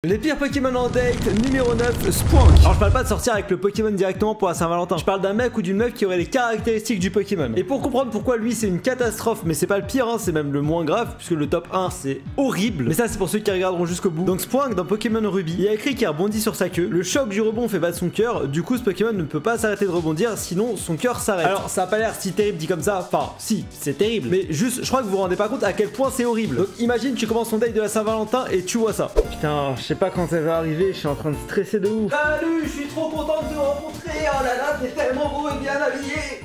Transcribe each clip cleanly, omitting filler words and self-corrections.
Les pires Pokémon en date, numéro 9, Spoink. Alors je parle pas de sortir avec le Pokémon directement pour la Saint-Valentin. Je parle d'un mec ou d'une meuf qui aurait les caractéristiques du Pokémon. Et pour comprendre pourquoi lui c'est une catastrophe, mais c'est pas le pire, hein, c'est même le moins grave, puisque le top 1 c'est horrible. Mais ça c'est pour ceux qui regarderont jusqu'au bout. Donc Spoink dans Pokémon Ruby, il y a écrit qu'il rebondit sur sa queue. Le choc du rebond fait battre son cœur. Du coup ce Pokémon ne peut pas s'arrêter de rebondir, sinon son cœur s'arrête. Alors ça a pas l'air si terrible dit comme ça. Enfin si, c'est terrible. Mais juste, je crois que vous vous rendez pas compte à quel point c'est horrible. Donc imagine tu commences ton date de la Saint-Valentin et tu vois ça. Putain, je sais pas quand ça va arriver. Je suis en train de stresser de ouf. Salut, je suis trop content de te rencontrer. Oh là là, t'es tellement beau et bien habillé.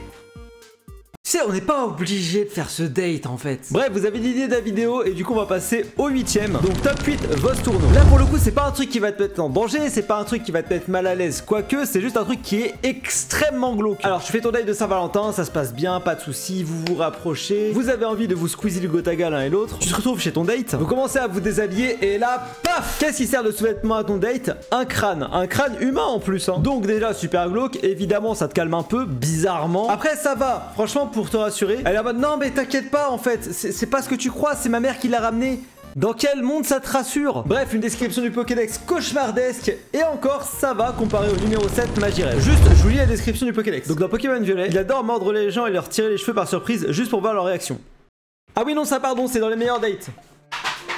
Tu sais, on n'est pas obligé de faire ce date en fait. Bref, vous avez l'idée de la vidéo et du coup on va passer au 8ème. Donc top 8, Vos Tourneau. Là pour le coup c'est pas un truc qui va te mettre en danger, c'est pas un truc qui va te mettre mal à l'aise. Quoique c'est juste un truc qui est extrêmement glauque. Alors tu fais ton date de Saint-Valentin, ça se passe bien, pas de soucis, vous vous rapprochez. Vous avez envie de vous squeezer le gotaga l'un et l'autre. Tu te retrouves chez ton date, vous commencez à vous déshabiller et là, paf! Qu'est-ce qui sert de sous-vêtement à ton date? Un crâne humain en plus hein. Donc déjà super glauque, évidemment ça te calme un peu, bizarrement. Après ça va, franchement pour te rassurer, elle est en mode non mais t'inquiète pas en fait, c'est pas ce que tu crois, c'est ma mère qui l'a ramené. Dans quel monde ça te rassure? Bref, une description du Pokédex cauchemardesque. Et encore, ça va comparé au numéro 7, Magirev. Juste, je vous lis la description du Pokédex. Donc dans Pokémon Violet, il adore mordre les gens et leur tirer les cheveux par surprise juste pour voir leur réaction. Ah oui non ça pardon, c'est dans les meilleurs dates.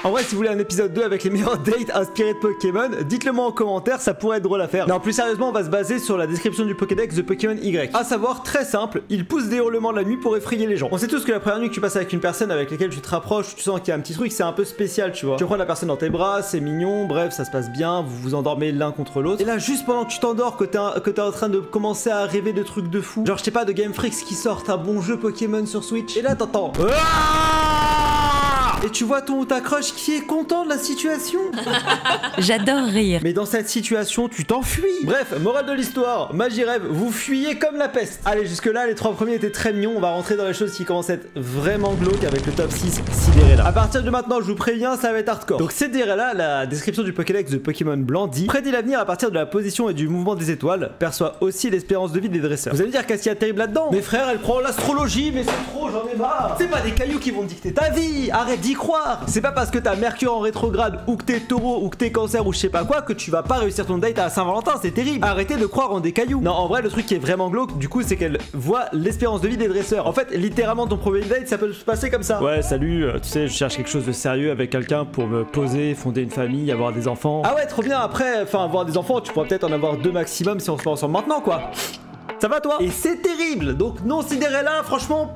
En vrai, si vous voulez un épisode 2 avec les meilleurs dates inspirés de Pokémon, dites-le moi en commentaire, ça pourrait être drôle à faire. Non, plus sérieusement, on va se baser sur la description du Pokédex de Pokémon Y. À savoir, très simple, il pousse des hurlements la nuit pour effrayer les gens. On sait tous que la première nuit que tu passes avec une personne avec laquelle tu te rapproches, tu sens qu'il y a un petit truc, c'est un peu spécial, tu vois. Tu prends la personne dans tes bras, c'est mignon, bref, ça se passe bien, vous vous endormez l'un contre l'autre. Et là, juste pendant que tu t'endors, que t'es en train de commencer à rêver de trucs de fou, genre je sais pas, de Game Freaks qui sortent un bon jeu Pokémon sur Switch, et là t'entends... Et tu vois ta crush qui est content de la situation. J'adore rire. Mais dans cette situation, tu t'enfuis. Bref, morale de l'histoire, Magirev, vous fuyez comme la peste. Allez, jusque là, les 3 premiers étaient très mignons. On va rentrer dans les choses qui commencent à être vraiment glauques avec le top 6, Cinderella. À partir de maintenant, je vous préviens, ça va être hardcore. Donc Cinderella, la description du Pokédex de Pokémon Blanc dit: prédit l'avenir à partir de la position et du mouvement des étoiles, perçoit aussi l'espérance de vie des dresseurs. Vous allez me dire qu'est-ce qu'il y a de terrible là-dedans? Mes frères, elle prend l'astrologie, mais c'est trop, j'en ai marre. C'est pas des cailloux qui vont te dicter ta vie. Arrête d'y croire. C'est pas parce que t'as Mercure en rétrograde ou que t'es taureau ou que t'es cancer ou je sais pas quoi que tu vas pas réussir ton date à Saint-Valentin, c'est terrible. Arrêtez de croire en des cailloux. Non, en vrai, le truc qui est vraiment glauque, du coup, c'est qu'elle voit l'espérance de vie des dresseurs. En fait, littéralement, ton premier date, ça peut se passer comme ça. Ouais, salut, tu sais, je cherche quelque chose de sérieux avec quelqu'un pour me poser, fonder une famille, avoir des enfants. Ah ouais, trop bien. Après, enfin, avoir des enfants, tu pourrais peut-être en avoir 2 maximum si on se met ensemble maintenant, quoi. Ça va, toi? Et c'est terrible. Donc, non, Cinderella, franchement...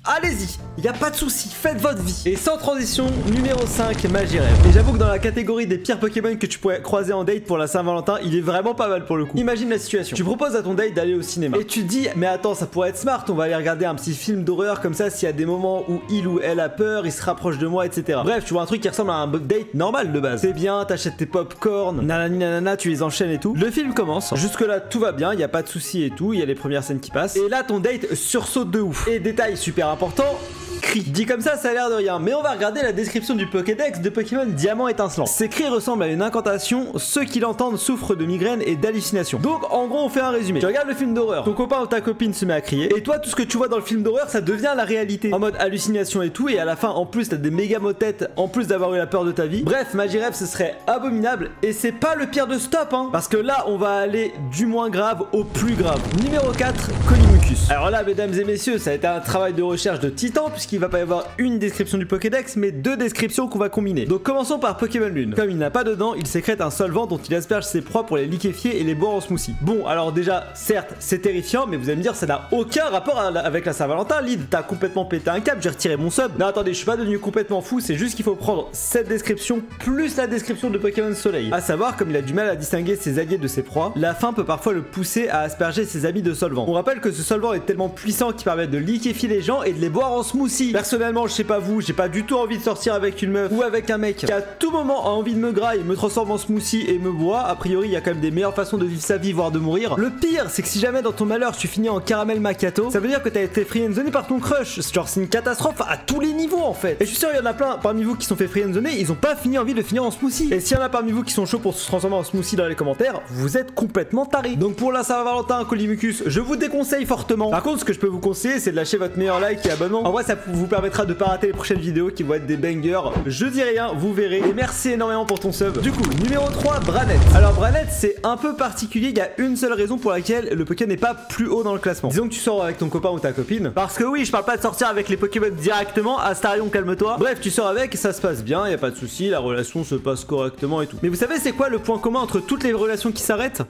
allez-y, y a pas de souci, faites votre vie. Et sans transition, numéro 5, Magirev. Et j'avoue que dans la catégorie des pires Pokémon que tu pourrais croiser en date pour la Saint-Valentin, il est vraiment pas mal pour le coup. Imagine la situation. Tu proposes à ton date d'aller au cinéma. Et tu te dis, mais attends, ça pourrait être smart, on va aller regarder un petit film d'horreur comme ça, s'il y a des moments où il ou elle a peur, il se rapproche de moi, etc. Bref, tu vois un truc qui ressemble à un date normal de base. C'est bien, t'achètes tes popcorn, nanani nanana, tu les enchaînes et tout. Le film commence. Jusque là, tout va bien, y a pas de souci et tout, il y a les premières scènes qui passent. Et là, ton date sursaute de ouf. Et détail super important, cri. Dit comme ça a l'air de rien, mais on va regarder la description du Pokédex de Pokémon Diamant étincelant. Ces cris ressemblent à une incantation, ceux qui l'entendent souffrent de migraines et d'hallucinations. Donc en gros on fait un résumé. Tu regardes le film d'horreur, ton copain ou ta copine se met à crier, et toi tout ce que tu vois dans le film d'horreur ça devient la réalité. En mode hallucination et tout, et à la fin en plus t'as des méga motettes, en plus d'avoir eu la peur de ta vie. Bref, Magirev ce serait abominable, et c'est pas le pire de stop hein, parce que là on va aller du moins grave au plus grave. Numéro 4, Colimucus. Alors là mesdames et messieurs, ça a été un travail de recherche de titan, puisqu'il va pas y avoir une description du Pokédex, mais 2 descriptions qu'on va combiner. Donc commençons par Pokémon Lune. Comme il n'a pas dedans, il sécrète un solvant dont il asperge ses proies pour les liquéfier et les boire en smoothie. Bon, alors déjà, certes, c'est terrifiant, mais vous allez me dire, ça n'a aucun rapport avec la Saint-Valentin. Lyd, t'as complètement pété un câble, j'ai retiré mon sub. Non, attendez, je suis pas devenu complètement fou, c'est juste qu'il faut prendre cette description plus la description de Pokémon Soleil. À savoir, comme il a du mal à distinguer ses alliés de ses proies, la faim peut parfois le pousser à asperger ses amis de solvant. On rappelle que ce solvant est tellement puissant qu'il permet de liquéfier les gens et de les boire en smoothie. Personnellement, je sais pas vous, j'ai pas du tout envie de sortir avec une meuf ou avec un mec qui à tout moment a envie de me graille, me transforme en smoothie et me boit. A priori, il y a quand même des meilleures façons de vivre sa vie, voire de mourir. Le pire, c'est que si jamais dans ton malheur tu finis en caramel macchiato, ça veut dire que t'as été friendzoné par ton crush. Genre, c'est une catastrophe à tous les niveaux en fait. Et je suis sûr, il y en a plein parmi vous qui sont fait friendzoner, ils ont pas fini envie de finir en smoothie. Et s'il y en a parmi vous qui sont chauds pour se transformer en smoothie dans les commentaires, vous êtes complètement tarés. Donc pour la Saint-Valentin, Colimucus, je vous déconseille fortement comportement. Par contre, ce que je peux vous conseiller, c'est de lâcher votre meilleur like et abonnement. En vrai, ça vous permettra de pas rater les prochaines vidéos qui vont être des bangers. Je dis rien, vous verrez. Et merci énormément pour ton sub. Du coup, numéro 3, Branette. Alors Branette, c'est un peu particulier. Il y a une seule raison pour laquelle le Pokémon n'est pas plus haut dans le classement. Disons que tu sors avec ton copain ou ta copine. Parce que oui, je parle pas de sortir avec les Pokémon directement. Astarion, calme-toi. Bref, tu sors avec, ça se passe bien, y a pas de souci, la relation se passe correctement et tout. Mais vous savez, c'est quoi le point commun entre toutes les relations qui s'arrêtent?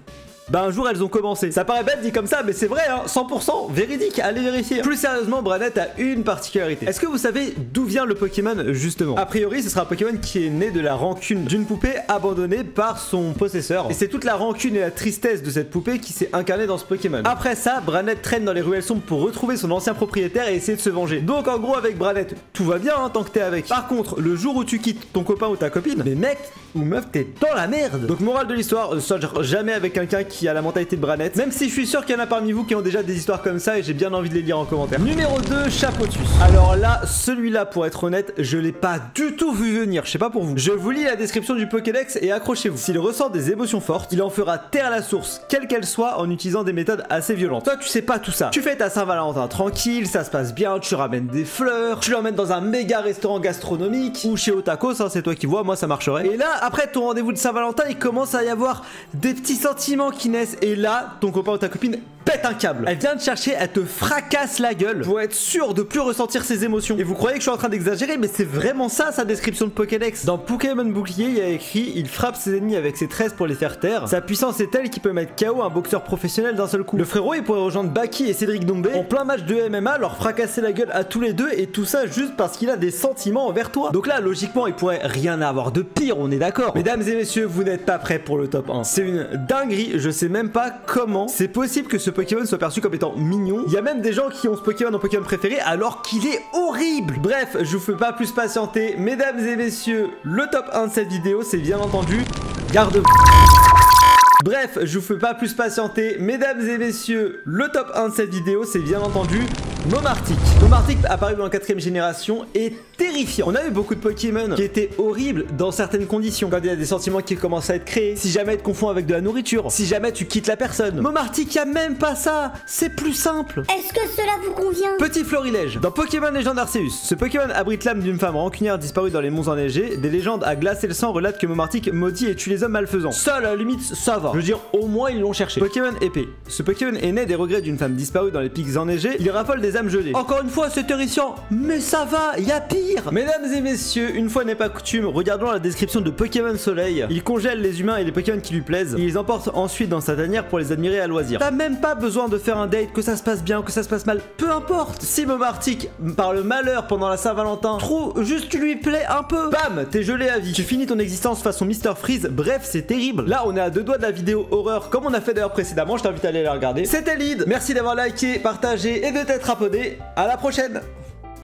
Bah un jour elles ont commencé. Ça paraît bête dit comme ça, mais c'est vrai hein, 100% véridique, allez vérifier. Plus sérieusement, Branette a une particularité. Est-ce que vous savez d'où vient le Pokémon justement? A priori ce sera un Pokémon qui est né de la rancune d'une poupée abandonnée par son possesseur. Et c'est toute la rancune et la tristesse de cette poupée qui s'est incarnée dans ce Pokémon. Après ça, Branette traîne dans les ruelles sombres pour retrouver son ancien propriétaire et essayer de se venger. Donc en gros avec Branette, tout va bien hein, tant que t'es avec. Par contre, le jour où tu quittes ton copain ou ta copine, mais mec ou meuf, t'es dans la merde. Donc morale de l'histoire, sors jamais avec quelqu'un qui a la mentalité de Branette, même si je suis sûr qu'il y en a parmi vous qui ont déjà des histoires comme ça et j'ai bien envie de les lire en commentaire. Numéro 2, Chapotus. Alors là, celui-là pour être honnête, je l'ai pas du tout vu venir, je sais pas pour vous. Je vous lis la description du Pokédex et accrochez-vous. S'il ressent des émotions fortes, il en fera taire la source, quelle qu'elle soit, en utilisant des méthodes assez violentes. Toi tu sais pas tout ça. Tu fais ta Saint-Valentin tranquille, ça se passe bien, tu ramènes des fleurs, tu l'emmènes dans un méga restaurant gastronomique ou chez Otakos, hein, c'est toi qui vois, moi ça marcherait. Et là, après ton rendez-vous de Saint-Valentin, il commence à y avoir des petits sentiments qui naissent. Et là, ton copain ou ta copine pète un câble. Elle vient te chercher, elle te fracasse la gueule pour être sûr de plus ressentir ses émotions. Et vous croyez que je suis en train d'exagérer, mais c'est vraiment ça sa description de Pokédex. Dans Pokémon Bouclier, il y a écrit: il frappe ses ennemis avec ses tresses pour les faire taire. Sa puissance est telle qu'il peut mettre KO un boxeur professionnel d'un seul coup. Le frérot, il pourrait rejoindre Baki et Cédric Dombé en plein match de MMA, leur fracasser la gueule à tous les deux, et tout ça juste parce qu'il a des sentiments envers toi. Donc là, logiquement, il pourrait rien avoir de pire, on est d'accord. Mesdames et messieurs, vous n'êtes pas prêts pour le top 1. C'est une dinguerie, je sais même pas comment c'est possible que ce Pokémon soit perçu comme étant mignon. Il y a même des gens qui ont ce Pokémon en Pokémon préféré alors qu'il est horrible. Bref, je vous fais pas plus patienter. Mesdames et messieurs, le top 1 de cette vidéo, c'est bien entendu Gardevoir. Bref, je vous fais pas plus patienter. Mesdames et messieurs, le top 1 de cette vidéo, c'est bien entendu Momartic. Momartic, apparu dans la 4ème génération, est terrifiant. On a eu beaucoup de Pokémon qui étaient horribles dans certaines conditions. Quand il y a des sentiments qui commencent à être créés, si jamais ils te confondent avec de la nourriture, si jamais tu quittes la personne. Momartic, y a même pas ça. C'est plus simple. Est-ce que cela vous convient? Petit florilège. Dans Pokémon Légende Arceus, ce Pokémon abrite l'âme d'une femme rancunière disparue dans les monts enneigés. Des légendes à glace et le sang relatent que Momartic maudit et tue les hommes malfaisants. Ça, à la limite, ça va. Je veux dire, au moins ils l'ont cherché. Pokémon épée. Ce Pokémon est né des regrets d'une femme disparue dans les pics enneigés. Il raffole des âmes gelées. Encore une fois, c'est terrifiant, mais ça va, y a pire. Mesdames et messieurs, une fois n'est pas coutume, regardons la description de Pokémon Soleil. Il congèle les humains et les Pokémon qui lui plaisent. Il les emporte ensuite dans sa tanière pour les admirer à loisir. T'as même pas besoin de faire un date, que ça se passe bien, que ça se passe mal, peu importe. Si Momartic, par le malheur pendant la Saint-Valentin, juste tu lui plais un peu, bam, t'es gelé à vie. Tu finis ton existence façon Mr Freeze. Bref, c'est terrible. Là, on est à 2 doigts de la vidéo horreur, comme on a fait d'ailleurs précédemment. Je t'invite à aller la regarder. C'était Lyd. Merci d'avoir liké, partagé et de t'être abonné. À la prochaine.